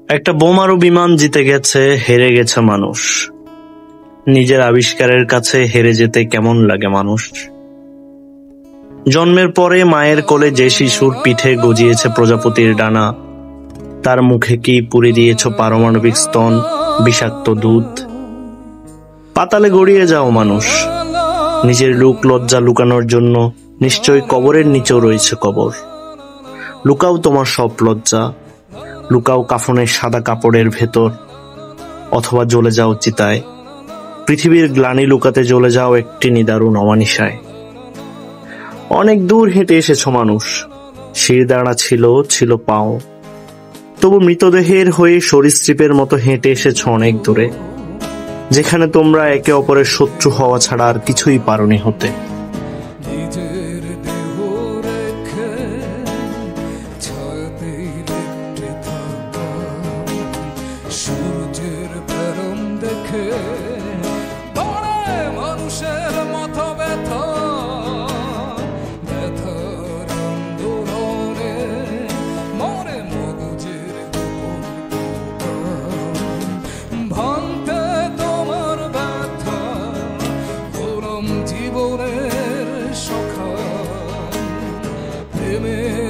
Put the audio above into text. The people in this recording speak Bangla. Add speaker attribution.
Speaker 1: একটা বোমারু বিমান জিতে গেছে, হেরে গেছে মানুষ। নিজের আবিষ্কারের কাছে হেরে যেতে কেমন লাগে মানুষ? জন্মের পরে মায়ের কোলে যে শিশুর পিঠে গজিয়েছে প্রজাপতির ডানা, তার মুখে কি পুরে দিয়েছ পারমাণবিক স্তন, বিষাক্ত দুধ? পাতালে গড়িয়ে যাও মানুষ, নিজের লুক লজ্জা লুকানোর জন্য নিশ্চয়ই কবরের নিচেও রয়েছে কবর। লুকাও তোমার সব লজ্জা, লুকাও কাফনের সাদা কাপড়ের ভেতর, অথবা জ্বলে যাও চিতায়। পৃথিবীর গ্লানি লুকাতে জ্বলে যাও একটি নিদারুণ অমানিসায়। অনেক দূর হেঁটে এসেছ মানুষ, শিরদাঁড়া ছিল পাও, তবু মৃতদেহের হয়ে সরীসৃপের মতো হেঁটে এসেছ অনেক দূরে, যেখানে তোমরা একে অপরের শত্রু হওয়া ছাড়া আর কিছুই পারোনি হতে।
Speaker 2: সূর্যের প্রেরণ দেখে মানুষের মতো ব্যথা, ব্যথার আন্দোলনে মরে মগজের ভাঙতে তোমার ব্যথা হলাম জীবনের সখা। প্রেমের